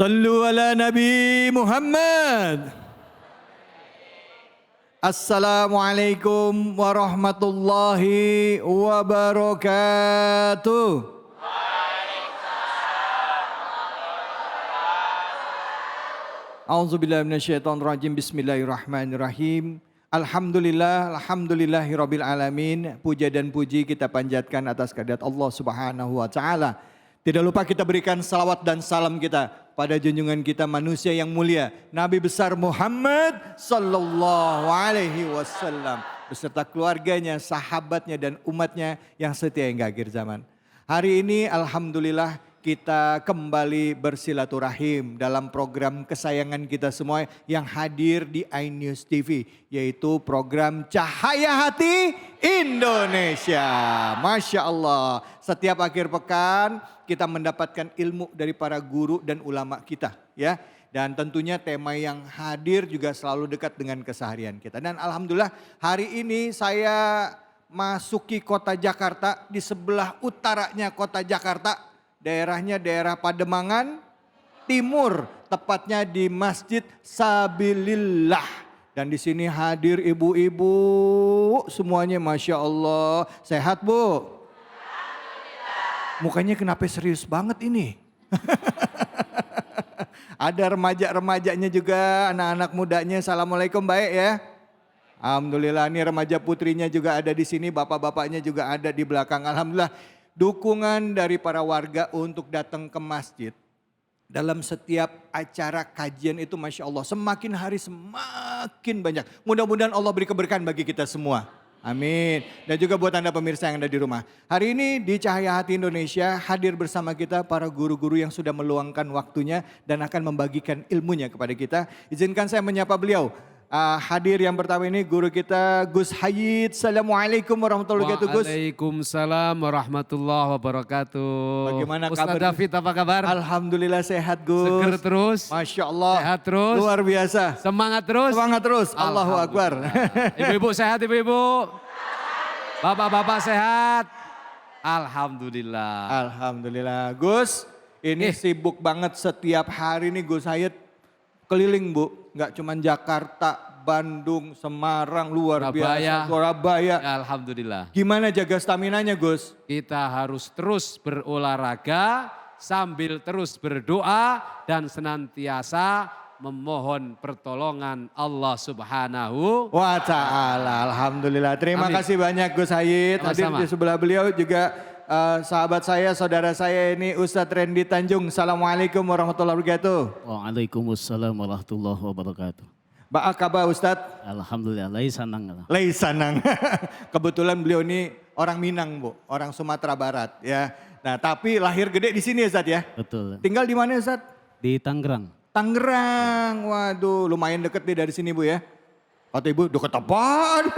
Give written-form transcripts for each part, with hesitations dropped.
Sallu ala Nabi Muhammad. Assalamualaikum warahmatullahi wabarakatuh. A'udzubillahi minasyaitonirrajim. Bismillahirrahmanirrahim. Alhamdulillahirabbil alamin. Puja dan puji kita panjatkan atas kehadirat Allah Subhanahu wa taala. Tidak lupa kita berikan salawat dan salam kita pada junjungan kita manusia yang mulia, Nabi besar Muhammad sallallahu alaihi wasallam beserta keluarganya, sahabatnya dan umatnya yang setia hingga akhir zaman. Hari ini alhamdulillah kita kembali bersilaturahim dalam program kesayangan kita semua yang hadir di iNews TV, yaitu program Cahaya Hati Indonesia. Masya Allah, setiap akhir pekan kita mendapatkan ilmu dari para guru dan ulama kita, ya. Dan tentunya tema yang hadir juga selalu dekat dengan keseharian kita. Dan alhamdulillah hari ini saya masuki kota Jakarta, di sebelah utaranya kota Jakarta. Daerahnya daerah Pademangan Timur, tepatnya di Masjid Sabilillah. Dan di sini hadir ibu-ibu semuanya, Masya Allah. Sehat Bu? Mukanya kenapa serius banget ini? Ada remaja-remajanya juga, anak-anak mudanya. Assalamualaikum, baik ya? Alhamdulillah, ini remaja putrinya juga ada di sini, bapak-bapaknya juga ada di belakang. Alhamdulillah. Dukungan dari para warga untuk datang ke masjid dalam setiap acara kajian itu Masya Allah semakin hari semakin banyak. Mudah-mudahan Allah beri keberkahan bagi kita semua. Amin. Dan juga buat Anda pemirsa yang ada di rumah. Hari ini di Cahaya Hati Indonesia hadir bersama kita para guru-guru yang sudah meluangkan waktunya dan akan membagikan ilmunya kepada kita. Izinkan saya menyapa beliau. Hadir yang pertama ini guru kita Gus Hayid. Assalamualaikum warahmatullahi wabarakatuh Gus. Waalaikumsalam warahmatullahi wabarakatuh. Bagaimana Ustaz kabar? David apa kabar? Alhamdulillah sehat Gus. Seger terus. Masya Allah. Sehat terus. Luar biasa. Semangat terus. Semangat terus. Allahu Akbar. Ibu-ibu sehat ibu-ibu. Bapak-bapak sehat. Alhamdulillah. Alhamdulillah. Gus ini sibuk banget setiap hari nih Gus Hayid keliling Bu. Nggak cuma Jakarta, Bandung, Semarang, luar biasa, Surabaya. Ya, alhamdulillah. Gimana jaga staminanya Gus? Kita harus terus berolahraga sambil terus berdoa dan senantiasa memohon pertolongan Allah Subhanahu wa ta'ala. Alhamdulillah. Terima kasih banyak Gus Hayid. Hadir di sebelah beliau juga sahabat saya, saudara saya ini Ustadz Randy Tanjung. Assalamualaikum warahmatullahi wabarakatuh. Waalaikumsalam warahmatullahi wabarakatuh. Ba'a kabar Ustadz? Alhamdulillah, lai sanang. Lai sanang. Kebetulan beliau ini orang Minang Bu, orang Sumatera Barat ya. Nah tapi lahir gede di sini Ustadz ya? Betul. Tinggal di mana Ustadz? Di Tangerang. Tangerang, waduh lumayan deket nih dari sini Bu ya. Kata Ibu deket apaan?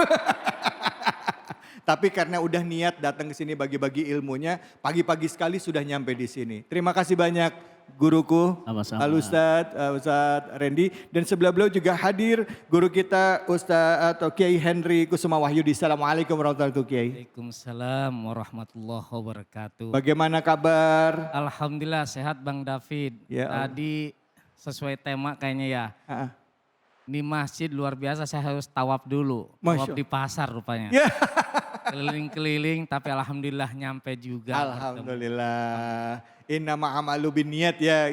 Tapi karena udah niat datang ke sini bagi-bagi ilmunya, pagi-pagi sekali sudah nyampe di sini. Terima kasih banyak guruku, Ustadz Randy. Dan sebelah beliau juga hadir guru kita Ustadz atau Kiai Henry Kusuma Wahyudi. Assalamualaikum warahmatullahi wabarakatuh Kiai. Waalaikumsalam warahmatullahi wabarakatuh. Bagaimana kabar? Alhamdulillah sehat Bang David. Ya, tadi sesuai tema kayaknya ya. Di masjid luar biasa, saya harus tawaf dulu. Tawaf di pasar rupanya. Ya. Keliling-keliling tapi alhamdulillah nyampe juga. Alhamdulillah. Inna ma'amalu bin niat ya.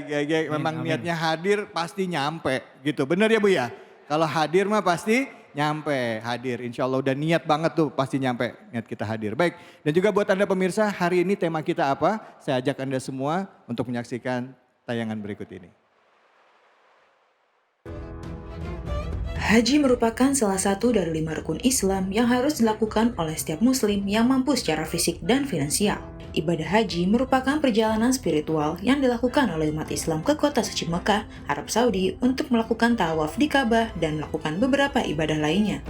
Memang niatnya hadir pasti nyampe gitu. Benar ya Bu ya? Kalau hadir mah pasti nyampe. Hadir insya Allah udah niat banget tuh pasti nyampe. Niat kita hadir. Baik, dan juga buat Anda pemirsa hari ini tema kita apa? Saya ajak Anda semua untuk menyaksikan tayangan berikut ini. Haji merupakan salah satu dari 5 rukun Islam yang harus dilakukan oleh setiap muslim yang mampu secara fisik dan finansial. Ibadah haji merupakan perjalanan spiritual yang dilakukan oleh umat Islam ke kota suci Mekah, Arab Saudi untuk melakukan tawaf di Ka'bah dan melakukan beberapa ibadah lainnya.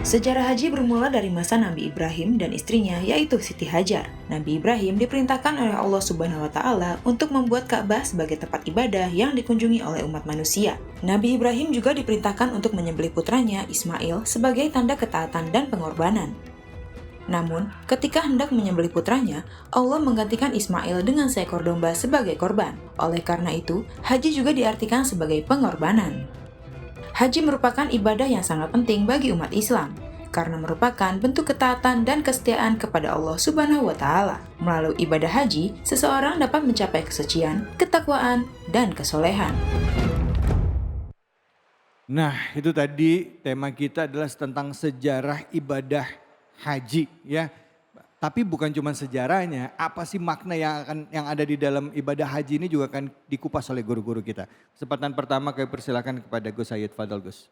Sejarah haji bermula dari masa Nabi Ibrahim dan istrinya yaitu Siti Hajar. Nabi Ibrahim diperintahkan oleh Allah Subhanahu wa taala untuk membuat Ka'bah sebagai tempat ibadah yang dikunjungi oleh umat manusia. Nabi Ibrahim juga diperintahkan untuk menyembelih putranya Ismail sebagai tanda ketaatan dan pengorbanan. Namun, ketika hendak menyembelih putranya, Allah menggantikan Ismail dengan seekor domba sebagai korban. Oleh karena itu, haji juga diartikan sebagai pengorbanan. Haji merupakan ibadah yang sangat penting bagi umat Islam, karena merupakan bentuk ketaatan dan kesetiaan kepada Allah Subhanahu wa Ta'ala. Melalui ibadah haji, seseorang dapat mencapai kesucian, ketakwaan, dan kesolehan. Nah, itu tadi tema kita adalah tentang sejarah ibadah haji ya. Tapi bukan cuma sejarahnya, apa sih makna yang ada di dalam ibadah haji ini juga akan dikupas oleh guru-guru kita. Kesempatan pertama kami persilakan kepada Gus Sayyid. Fadal Gus.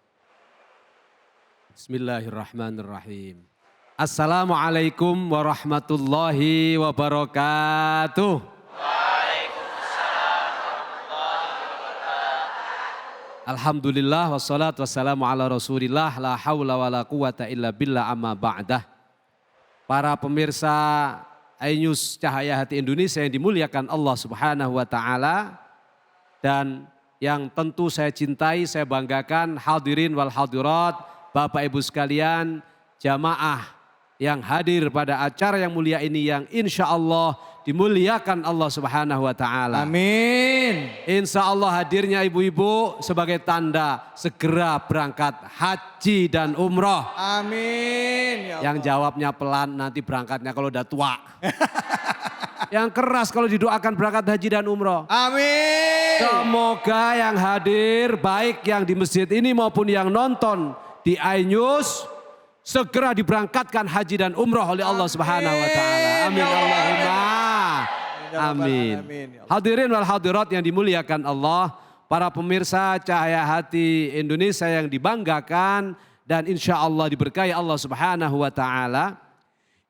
Bismillahirrahmanirrahim. Assalamualaikum warahmatullahi wabarakatuh. Alhamdulillah wassalatu wassalamu ala rasulillah la hawla wa la quwata illa billah amma ba'dah. Para pemirsa iNews Cahaya Hati Indonesia yang dimuliakan Allah Subhanahu wa Ta'ala, dan yang tentu saya cintai, saya banggakan, hadirin wal hadirat, Bapak Ibu sekalian, jamaah yang hadir pada acara yang mulia ini yang insya Allah dimuliakan Allah Subhanahu wa Ta'ala. Amin. Insya Allah hadirnya ibu-ibu sebagai tanda segera berangkat haji dan umroh. Amin. Ya Allah. Yang jawabnya pelan, nanti berangkatnya kalau udah tua. Yang keras kalau didoakan berangkat haji dan umroh. Amin. Semoga yang hadir baik yang di masjid ini maupun yang nonton di iNews segera diberangkatkan haji dan umroh oleh Allah Subhanahu wa Ta'ala. Amin Allahumma. Amin. Hadirin wal hadirat yang dimuliakan Allah, para pemirsa Cahaya Hati Indonesia yang dibanggakan dan insya Allah diberkahi Allah Subhanahu wa Ta'ala.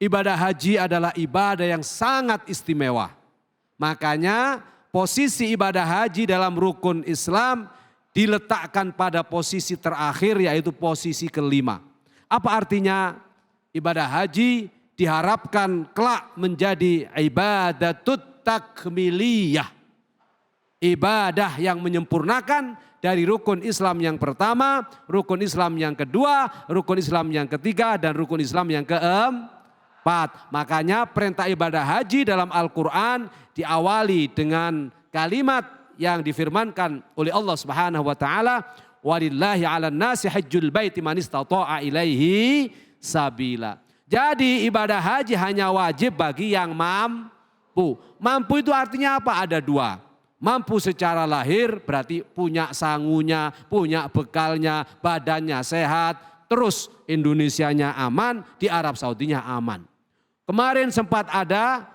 Ibadah haji adalah ibadah yang sangat istimewa. Makanya posisi ibadah haji dalam rukun Islam diletakkan pada posisi terakhir, yaitu posisi kelima. Apa artinya? Ibadah haji diharapkan kelak menjadi ibadatut takmiliyah. Ibadah yang menyempurnakan dari rukun Islam yang pertama, rukun Islam yang kedua, rukun Islam yang ketiga, dan rukun Islam yang keempat. Makanya perintah ibadah haji dalam Al-Quran diawali dengan kalimat yang difirmankan oleh Allah Subhanahu wa Ta'ala, walillahi 'alan nasi hajjul baiti man istata'a ilaihi sabila. Jadi ibadah haji hanya wajib bagi yang mampu. Mampu itu artinya apa? Ada dua. Mampu secara lahir berarti punya sangunya, punya bekalnya, badannya sehat, terus Indonesianya aman, di Arab Saudinya aman. Kemarin sempat ada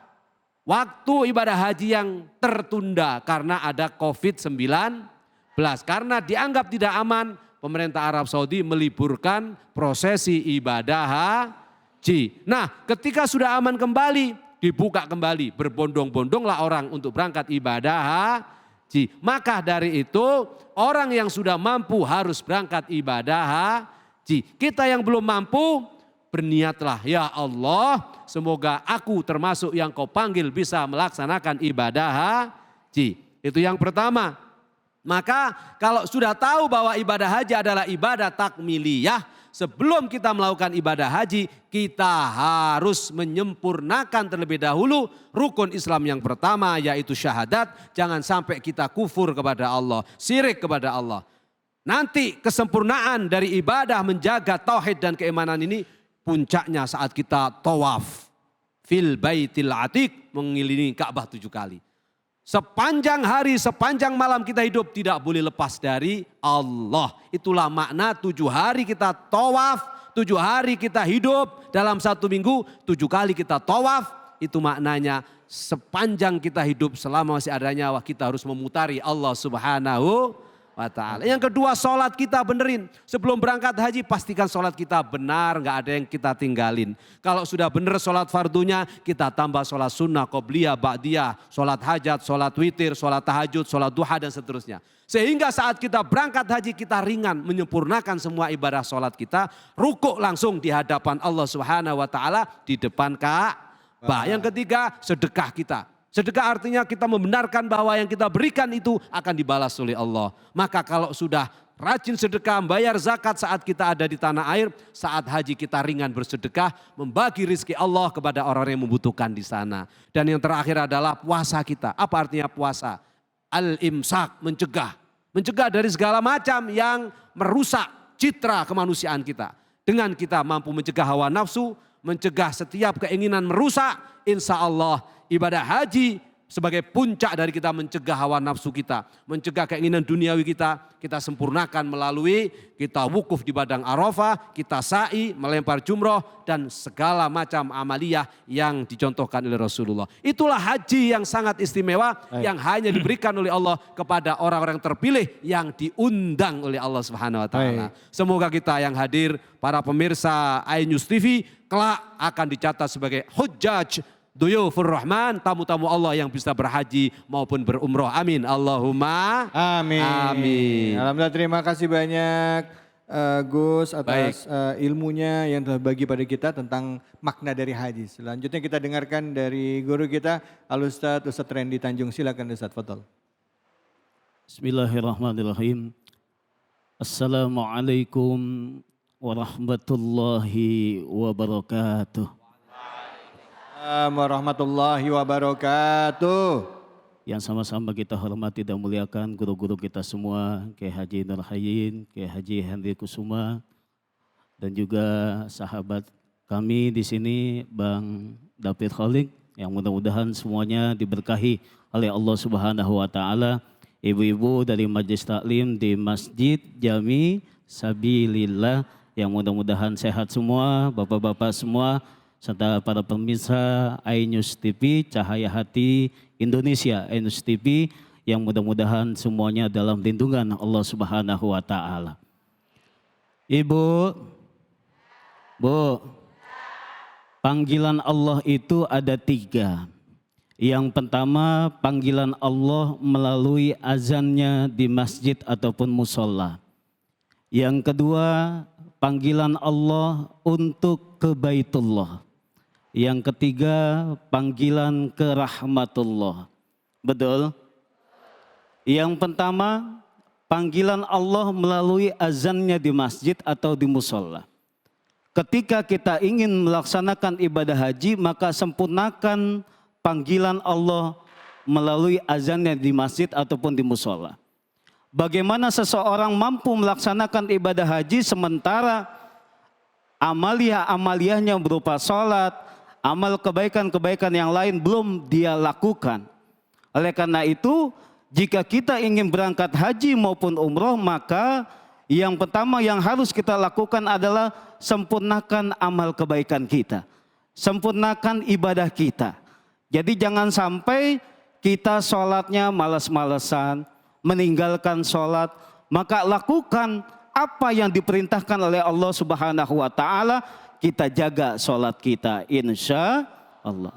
waktu ibadah haji yang tertunda karena ada COVID-19. Karena dianggap tidak aman, pemerintah Arab Saudi meliburkan prosesi ibadah haji. Nah, ketika sudah aman kembali, dibuka kembali, berbondong-bondonglah orang untuk berangkat ibadah haji. Maka dari itu, orang yang sudah mampu harus berangkat ibadah haji. Kita yang belum mampu, berniatlah, ya Allah, semoga aku termasuk yang kau panggil bisa melaksanakan ibadah haji. Itu yang pertama. Maka kalau sudah tahu bahwa ibadah haji adalah ibadah takmiliyah, sebelum kita melakukan ibadah haji, kita harus menyempurnakan terlebih dahulu rukun Islam yang pertama, yaitu syahadat. Jangan sampai kita kufur kepada Allah, syirik kepada Allah. Nanti kesempurnaan dari ibadah menjaga tauhid dan keimanan ini puncaknya saat kita tawaf fil baitil atiq, mengelilingi Ka'bah 7 kali. Sepanjang hari, sepanjang malam kita hidup tidak boleh lepas dari Allah. Itulah makna 7 hari kita tawaf, 7 hari kita hidup, dalam 1 minggu 7 kali kita tawaf. Itu maknanya sepanjang kita hidup selama masih ada nyawa kita harus memutari Allah Subhanahu wa Ta'ala. Yang kedua, sholat kita benerin. Sebelum berangkat haji pastikan sholat kita benar, gak ada yang kita tinggalin. Kalau sudah benar sholat fardunya, kita tambah sholat sunnah, qobliyah, ba'diyah, sholat hajat, sholat witir, sholat tahajud, sholat duha dan seterusnya. Sehingga saat kita berangkat haji kita ringan menyempurnakan semua ibadah sholat kita. Rukuk langsung di hadapan Allah Subhanahu wa Ta'ala di depan Ka'bah. Yang ketiga, sedekah kita. Sedekah artinya kita membenarkan bahwa yang kita berikan itu akan dibalas oleh Allah. Maka kalau sudah rajin sedekah, bayar zakat saat kita ada di tanah air. Saat haji kita ringan bersedekah, membagi rizki Allah kepada orang yang membutuhkan di sana. Dan yang terakhir adalah puasa kita. Apa artinya puasa? Al-imsak, mencegah. Mencegah dari segala macam yang merusak citra kemanusiaan kita. Dengan kita mampu mencegah hawa nafsu, mencegah setiap keinginan merusak, insya Allah ibadah haji sebagai puncak dari kita mencegah hawa nafsu kita, mencegah keinginan duniawi kita sempurnakan melalui kita wukuf di padang Arafah, kita sa'i, melempar jumroh dan segala macam amaliyah yang dicontohkan oleh Rasulullah. Itulah haji yang sangat istimewa yang hanya diberikan oleh Allah kepada orang-orang terpilih yang diundang oleh Allah Subhanahu wa taala. Semoga kita yang hadir, para pemirsa iNews TV kelak akan dicatat sebagai hujjaj Duyufur Rahman, tamu-tamu Allah yang bisa berhaji maupun berumroh. Amin. Allahumma amin. Amin. Alhamdulillah, terima kasih banyak Gus atas ilmunya yang telah bagi pada kita tentang makna dari haji. Selanjutnya kita dengarkan dari guru kita Al-Ustadz Randy Tanjung. Silakan Ustadz, fadhol. Bismillahirrahmanirrahim. Assalamualaikum warahmatullahi wabarakatuh. Warahmatullahi wabarakatuh. Yang sama-sama kita hormati dan muliakan guru-guru kita semua, Kiai Haji Nur Hayyin, Kiai Haji Henry Kusuma, dan juga sahabat kami di sini Bang David Kholik, yang mudah-mudahan semuanya diberkahi oleh Allah Subhanahu wa taala. Ibu-ibu dari Majelis Taklim di Masjid Jami Sabilillah yang mudah-mudahan sehat semua, bapak-bapak semua, serta para pemirsa iNews TV, Cahaya Hati Indonesia, iNews TV, yang mudah-mudahan semuanya dalam lindungan Allah Subhanahu wa taala. Ibu, Bu, panggilan Allah itu ada 3. Yang pertama, panggilan Allah melalui azannya di masjid ataupun musola. Yang kedua, panggilan Allah untuk ke Baitullah. Yang ketiga, panggilan ke rahmatullah. Betul? Yang pertama, panggilan Allah melalui azannya di masjid atau di musola. Ketika kita ingin melaksanakan ibadah haji, maka sempurnakan panggilan Allah melalui azannya di masjid ataupun di musola. Bagaimana seseorang mampu melaksanakan ibadah haji sementara amaliyah-amaliyahnya berupa sholat, amal kebaikan-kebaikan yang lain belum dia lakukan. Oleh karena itu, jika kita ingin berangkat haji maupun umroh, maka yang pertama yang harus kita lakukan adalah sempurnakan amal kebaikan kita. Sempurnakan ibadah kita. Jadi jangan sampai kita sholatnya malas-malesan, meninggalkan sholat, maka lakukan apa yang diperintahkan oleh Allah Subhanahu wa taala. Kita jaga sholat kita, insya Allah.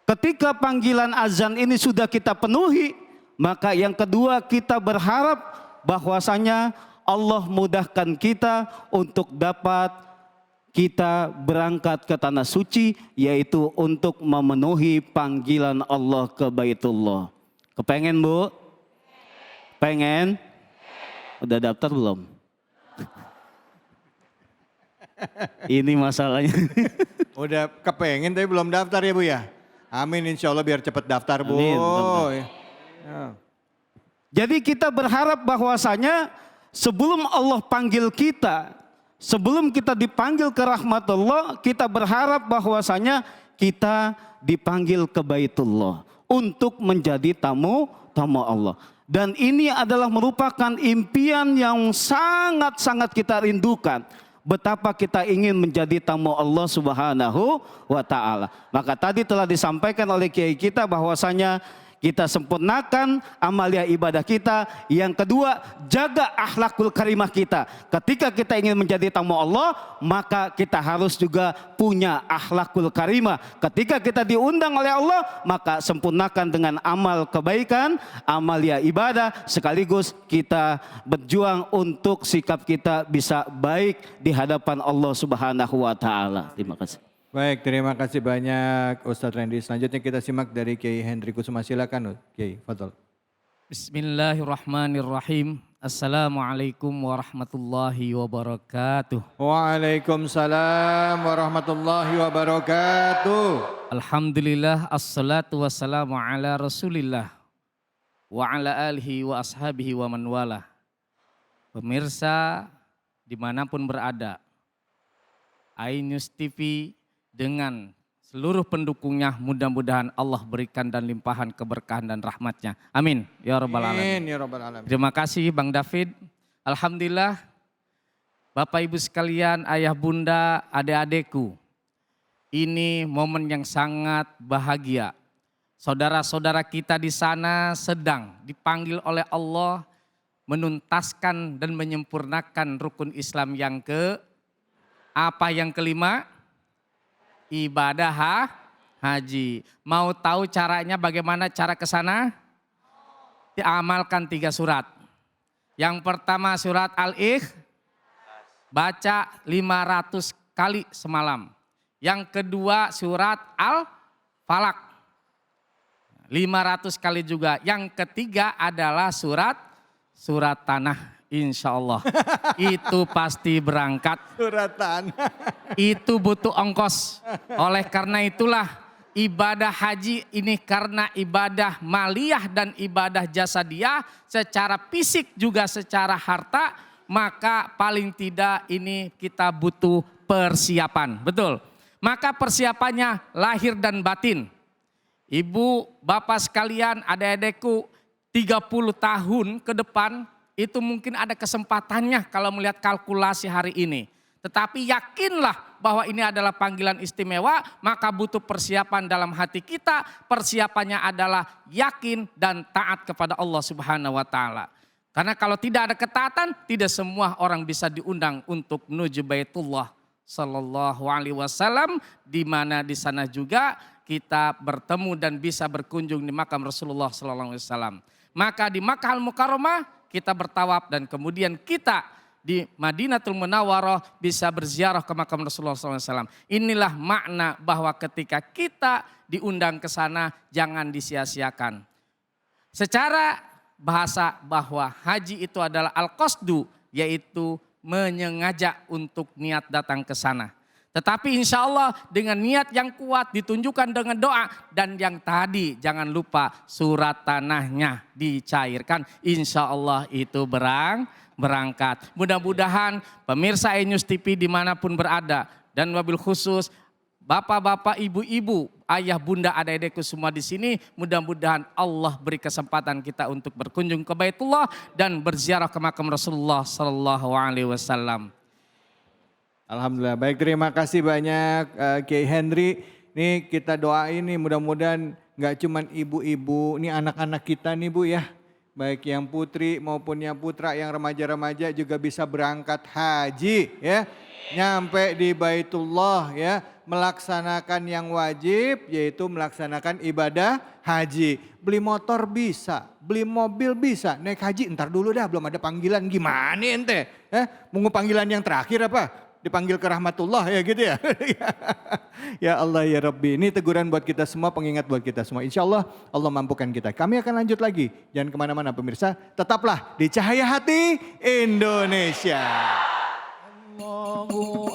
Ketika panggilan azan ini sudah kita penuhi, maka yang kedua kita berharap bahwasanya Allah mudahkan kita untuk dapat kita berangkat ke tanah suci, yaitu untuk memenuhi panggilan Allah ke Baitullah. Kepengen, Bu? Pengen? Udah daftar belum? Ini masalahnya. Udah kepengen tapi belum daftar ya Bu ya? Amin, insya Allah biar cepat daftar Bu. Amin, Ya. Jadi kita berharap bahwasanya sebelum Allah panggil kita, sebelum kita dipanggil ke rahmatullah, kita berharap bahwasanya kita dipanggil ke Baitullah untuk menjadi tamu Allah. Dan ini adalah merupakan impian yang sangat-sangat kita rindukan. Betapa kita ingin menjadi tamu Allah Subhanahu wa taala. Maka tadi telah disampaikan oleh kiai kita bahwasanya kita sempurnakan amalia ibadah kita. Yang kedua, jaga akhlakul karimah kita. Ketika kita ingin menjadi tamu Allah, maka kita harus juga punya akhlakul karimah. Ketika kita diundang oleh Allah, maka sempurnakan dengan amal kebaikan, amalia ibadah, sekaligus kita berjuang untuk sikap kita bisa baik di hadapan Allah Subhanahu wa taala. Terima kasih. Baik, terima kasih banyak Ustadz Randy. Selanjutnya kita simak dari Kiai Henry Kusuma. Silakan Kiai, fadhol. Bismillahirrahmanirrahim. Assalamualaikum warahmatullahi wabarakatuh. Waalaikumsalam warahmatullahi wabarakatuh. Alhamdulillah, assalatu wassalamu ala rasulillah wa ala alihi wa ashabihi wa man wala. Pemirsa dimanapun berada, iNews TV dengan seluruh pendukungnya mudah-mudahan Allah berikan dan limpahan keberkahan dan rahmatnya. Amin. Ya Rabbal Alamin. Amin ya rabbal alamin. Terima kasih Bang David. Alhamdulillah Bapak Ibu sekalian, ayah bunda, adik-adikku. Ini momen yang sangat bahagia. Saudara-saudara kita di sana sedang dipanggil oleh Allah menuntaskan dan menyempurnakan rukun Islam yang kelima? Ibadah haji. Mau tahu caranya bagaimana cara ke sana? Diamalkan 3 surat. Yang pertama surat Al-Ikhlas, baca 500 kali semalam. Yang kedua surat Al-Falaq, 500 kali juga. Yang ketiga adalah surat Tanah. Insya Allah itu pasti berangkat. Surat Tanah. Itu butuh ongkos. Oleh karena itulah ibadah haji ini karena ibadah maliyah dan ibadah jasadiyah secara fisik juga secara harta, maka paling tidak ini kita butuh persiapan. Betul. Maka persiapannya lahir dan batin. Ibu, bapak sekalian, adik-adikku 30 tahun ke depan itu mungkin ada kesempatannya kalau melihat kalkulasi hari ini. Tetapi yakinlah bahwa ini adalah panggilan istimewa, maka butuh persiapan dalam hati kita. Persiapannya adalah yakin dan taat kepada Allah Subhanahu wa taala. Karena kalau tidak ada ketaatan, tidak semua orang bisa diundang untuk menuju Baitullah sallallahu alaihi wasallam, di mana di sana juga kita bertemu dan bisa berkunjung di makam Rasulullah sallallahu alaihi wasallam. Maka di Makkah Al-Mukarramah kita bertawaf dan kemudian kita di Madinatul Munawwarah bisa berziarah ke makam Rasulullah SAW. Inilah makna bahwa ketika kita diundang ke sana jangan disia-siakan. Secara bahasa bahwa haji itu adalah al-qasdu, yaitu menyengaja untuk niat datang ke sana. Tetapi insya Allah dengan niat yang kuat ditunjukkan dengan doa. Dan yang tadi jangan lupa surat tanahnya dicairkan. Insya Allah itu berangkat. Mudah-mudahan pemirsa iNews TV dimanapun berada. Dan wabil khusus bapak-bapak, ibu-ibu, ayah, bunda, adik-adikku semua di sini. Mudah-mudahan Allah beri kesempatan kita untuk berkunjung ke Baitullah dan berziarah ke makam Rasulullah Sallallahu Alaihi Wasallam. Alhamdulillah. Baik, terima kasih banyak Kiai Henry. Nih kita doain nih mudah-mudahan nggak cuman ibu-ibu, nih anak-anak kita nih Bu ya. Baik yang putri maupun yang putra, yang remaja-remaja juga bisa berangkat haji ya. Nyampe di Baitullah ya, melaksanakan yang wajib yaitu melaksanakan ibadah haji. Beli motor bisa, beli mobil bisa, naik haji ntar dulu dah, belum ada panggilan, gimana ente? Mau panggilan yang terakhir apa? Dipanggil ke rahmatullah ya gitu ya. Ya Allah ya Rabbi, ini teguran buat kita semua, pengingat buat kita semua. Insya Allah Allah mampukan kita. Kami akan lanjut lagi, jangan kemana-mana pemirsa. Tetaplah di Cahaya Hati Indonesia. Allahu